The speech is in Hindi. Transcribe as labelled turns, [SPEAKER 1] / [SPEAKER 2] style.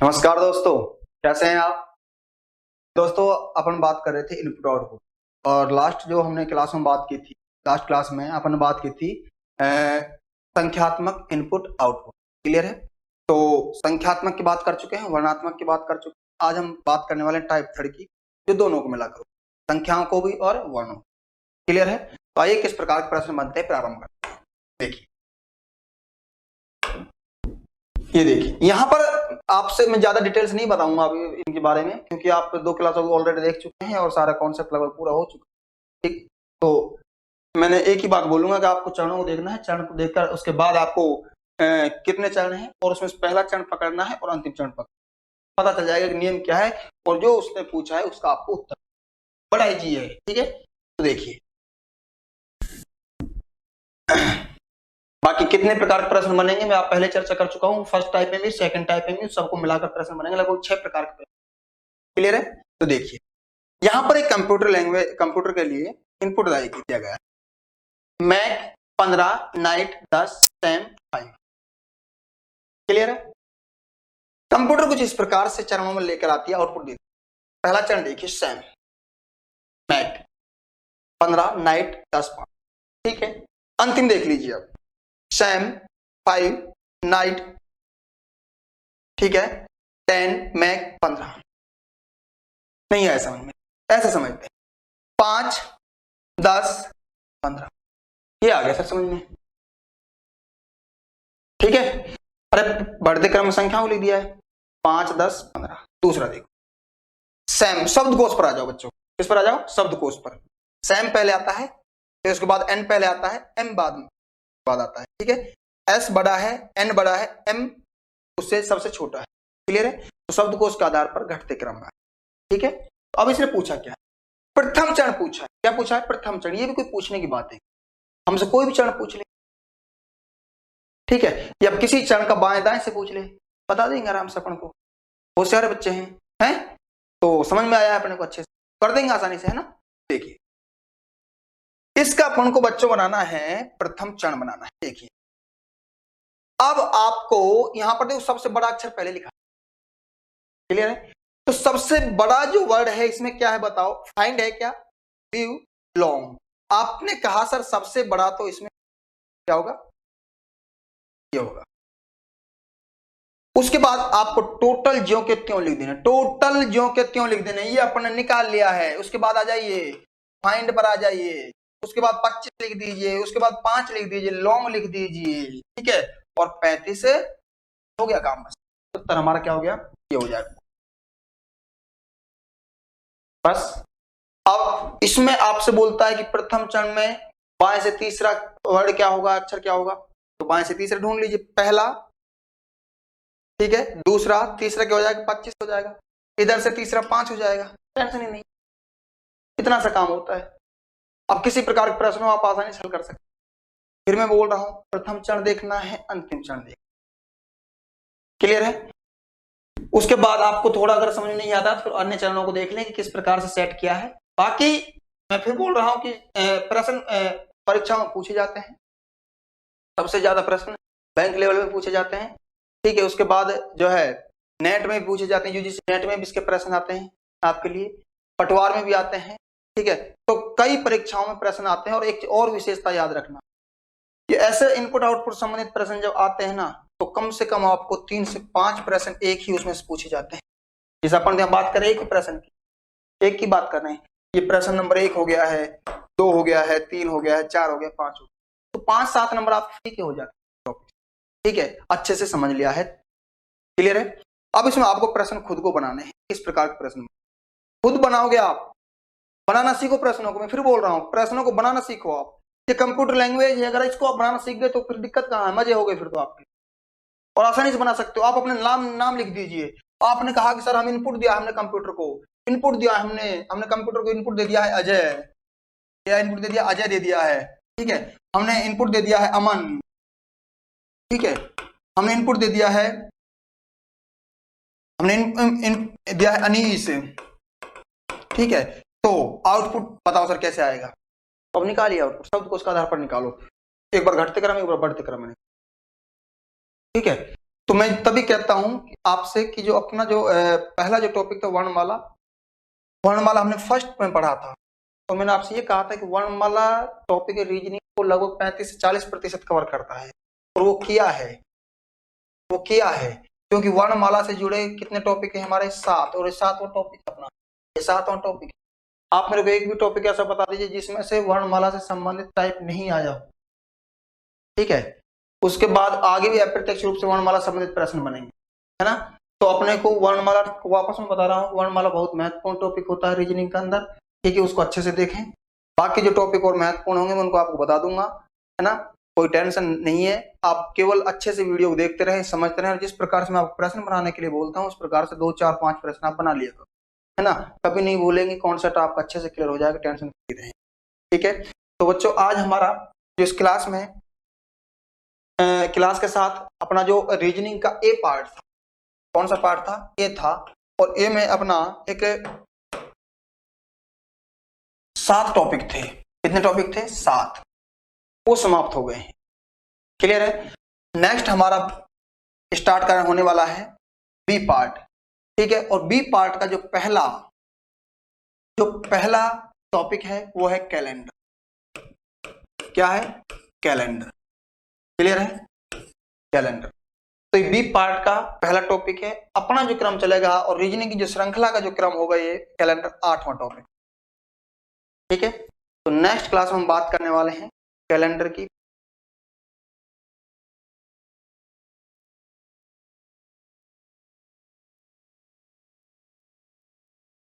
[SPEAKER 1] नमस्कार दोस्तों, कैसे हैं आप। दोस्तों, अपन बात कर रहे थे इनपुट आउटपुट, और लास्ट जो हमने क्लास में बात की थी, लास्ट क्लास में अपन बात की थी संख्यात्मक इनपुट आउटपुट। क्लियर है। तो संख्यात्मक की बात कर चुके हैं, वर्णात्मक की बात कर चुके हैं। आज हम बात करने वाले टाइप थर्ड की, जो दोनों को मिला करो, संख्याओं को भी और वर्णों को। क्लियर है। तो आइए किस प्रकार के प्रश्न बनते हैं, प्रारंभ करते हैं। देखिए, ये देखिए, यहाँ पर आपसे मैं ज्यादा डिटेल्स नहीं बताऊंगा अभी इनके बारे में, क्योंकि आप 2 क्लास ऑलरेडी देख चुके हैं और सारा कॉन्सेप्ट लगभग पूरा हो चुका है। ठीक, तो मैंने एक ही बात बोलूंगा कि आपको चरणों को देखना है। चरण को देखकर उसके बाद आपको कितने चरण हैं और उसमें पहला चरण पकड़ना है और अंतिम चरण पकड़ना, पता चल जाएगा कि नियम क्या है, और जो उसने पूछा है उसका आपको उत्तर। बड़ा इजी है। ठीक है, तो देखिए बाकी कितने प्रकार के प्रश्न बनेंगे मैं आप पहले चर्चा कर चुका हूं। फर्स्ट टाइप में भी, सेकंड टाइप में भी, सबको मिलाकर प्रश्न बनेंगे, लगभग 6 प्रकार के प्रश्न। क्लियर है। तो देखिए, यहां पर एक कंप्यूटर के लिए इनपुट दिया गया है, मैक 15, नाइट 10, सैम 5। क्लियर है। कंप्यूटर कुछ इस प्रकार से चरणों में लेकर आती है, आउटपुट देती है। पहला चरण देखिए, सैम, मैक 15, नाइट 10, 5। ठीक है। अंतिम देख लीजिए अब, सैम 5, नाइट, ठीक है, 10, मैक 15। नहीं है समझ में, ऐसे समझते हैं 5, 10, 15, ये आ गया सर समझ में। ठीक है। अरे बढ़ते क्रम संख्याओं लिख दिया है, 5, 10, 15। दूसरा देखो, सैम, शब्दकोश पर आ जाओ बच्चों, किस पर आ जाओ, शब्दकोश पर। सैम पहले आता है, फिर उसके बाद एन पहले आता है, एम बाद आता है। ठीक है। एस बड़ा है, एन बड़ा है, एम उससे सबसे छोटा है। क्लियर है। तो शब्दकोश के आधार पर घटते क्रम में। ठीक है। तो अब इसने पूछा क्या, प्रथम चरण पूछा है। क्या पूछा है, प्रथम चरण। ये भी कोई पूछने की बात है, हमसे कोई भी चरण पूछ ले। ठीक है, या किसी चरण का बाएं दाएं से पूछ ले, बता देंगे आराम से अपन को। बहुत सारे बच्चे हैं तो समझ में आया है अपने को, अच्छे से कर देंगे आसानी से, है ना। देखिए, इसका अपन को बच्चों बनाना है, प्रथम चरण बनाना है। देखिए, अब आपको यहां पर देखो, सबसे बड़ा अक्षर पहले लिखा। क्लियर है। तो सबसे बड़ा जो वर्ड है इसमें क्या है बताओ, फाइंड है क्या, व्यू लॉन्ग। आपने कहा सर सबसे बड़ा, तो इसमें क्या होगा, ये होगा। उसके बाद आपको टोटल ज्यों के त्यों लिख देना, टोटल ज्यों के त्यों लिख देना, ये अपन ने निकाल लिया है। उसके बाद आ जाइए फाइंड पर आ जाइए, उसके बाद 25 लिख दीजिए, उसके बाद 5 लिख दीजिए, लॉन्ग लिख दीजिए। ठीक है, और 35 हो गया काम, बस उत्तर हमारा क्या हो गया, ये हो जाएगा बस। अब इसमें आपसे बोलता है कि प्रथम चरण में बाएं से तीसरा वर्ड क्या होगा, अक्षर क्या होगा, तो बाएं से तीसरा ढूंढ लीजिए, पहला। ठीक है, दूसरा, तीसरा क्या हो जाएगा, 25 हो जाएगा, इधर से तीसरा 5 हो जाएगा। टेंशन ही नहीं, इतना सा काम होता है। अब किसी प्रकार के प्रश्न आप आसानी से हल कर सकते। फिर मैं बोल रहा हूं, प्रथम चरण देखना है, अंतिम चरण देखना। क्लियर है। उसके बाद आपको थोड़ा अगर समझ नहीं आता तो अन्य चरणों को देख लें कि किस प्रकार से सेट किया है। बाकी मैं फिर बोल रहा हूं कि प्रश्न परीक्षा में पूछे जाते हैं, सबसे ज्यादा प्रश्न बैंक लेवल में पूछे जाते हैं। ठीक है, उसके बाद जो है नेट में भी पूछे जाते हैं, यूजीसी नेट में भी इसके प्रश्न आते हैं आपके लिए, पटवार में भी आते हैं। ठीक है, तो कई परीक्षाओं में प्रश्न आते हैं। और एक और विशेषता याद रखना कि ऐसे इनपुट आउटपुट संबंधित प्रश्न जब आते हैं ना, तो कम से कम आपको 3 से 5 प्रश्न एक ही उसमें से पूछे जाते हैं। जैसे अपन यहाँ बात करें एक ही प्रश्न की, एक की बात कर रहे हैं, ये प्रश्न नंबर 1 हो गया है, 2 हो गया है, 3 हो गया है, 4 हो गया, 5 हो गया, तो 5-7 नंबर आप फ्री के हो जाते हैं। ठीक है, अच्छे से समझ लिया है। क्लियर है। अब इसमें आपको प्रश्न खुद को बनाने हैं। किस प्रकार के प्रश्न खुद बनाओगे आप, बनाना सीखो प्रश्नों को। मैं फिर बोल रहा हूं, प्रश्नों को बनाना सीखो आप। ये कंप्यूटर लैंग्वेज है, अगर इसको आप बनाना सीख गए तो फिर दिक्कत कहां है, मजे हो गए फिर तो आपके, और आसानी से बना सकते हो। आप अपने नाम लिख दीजिए। आपने कहा कि सर हम इनपुट दिया, हमने कंप्यूटर को इनपुट दिया, हमने कंप्यूटर को इनपुट दे दिया है अजय, या इनपुट दे दिया अजय दे दिया है। ठीक है, हमने इनपुट दे दिया है अमन। ठीक है, हमने इनपुट दे दिया है, हमने दिया है अनीस। ठीक है, तो आउटपुट बताओ सर कैसे आएगा। अब निकालिए आउटपुट, शब्द को उसका आधार पर निकालो, एक बार घटते क्रम, एक बार बढ़ते क्रम में। ठीक है, तो मैं तभी कहता हूं कि आपसे कि जो अपना जो पहला जो टॉपिक था वर्णमाला, वर्णमाला हमने फर्स्ट में पढ़ा था, तो मैंने आपसे ये कहा था कि वर्णमाला टॉपिक रीजनिंग को लगभग 35 से 40% कवर करता है, और वो किया है, वो किया है, क्योंकि वर्णमाला से जुड़े कितने टॉपिक है हमारे 7, और ये 7वां टॉपिक अपना, ये 7वां टॉपिक। आप मेरे को एक भी टॉपिक ऐसा बता दीजिए जिसमें से वर्णमाला से संबंधित टाइप नहीं आया हो, ठीक है। उसके बाद आगे भी अप्रत्यक्ष रूप से वर्णमाला संबंधित प्रश्न बनेंगे, है ना। तो अपने को वर्णमाला, वापस मैं बता रहा हूँ, वर्णमाला बहुत महत्वपूर्ण टॉपिक होता है रीजनिंग के अंदर, ठीक है। उसको अच्छे से देखें, बाकी जो टॉपिक और महत्वपूर्ण होंगे मैं उनको आपको बता दूंगा, है ना। कोई टेंशन नहीं है, आप केवल अच्छे से वीडियो देखते रहे, समझते रहे, जिस प्रकार से मैं आपको प्रश्न बनाने के लिए बोलता हूँ उस प्रकार से 2, 4, 5 प्रश्न आप बना लिया करो, है ना। कभी नहीं भूलेंगे, कॉन्सेप्ट आपका अच्छे से क्लियर हो जाएगा, टेंशन फ्री रहे, ठीक है। तो बच्चों आज हमारा जो इस क्लास में क्लास के साथ अपना जो रीजनिंग का ए पार्ट था, कौन सा पार्ट था, ए था, और ए में अपना एक 7 टॉपिक थे, कितने टॉपिक थे, 7, वो समाप्त हो गए हैं, क्लियर है। नेक्स्ट हमारा स्टार्ट करना होने वाला है बी पार्ट, ठीक है। और बी पार्ट का जो पहला टॉपिक है वो है कैलेंडर, क्या है, कैलेंडर, क्लियर है, कैलेंडर। तो ये बी पार्ट का पहला टॉपिक है, अपना जो क्रम चलेगा और रीजनिंग की जो श्रृंखला का जो क्रम होगा ये कैलेंडर 8वां टॉपिक, ठीक है। तो नेक्स्ट क्लास में हम बात करने वाले हैं कैलेंडर की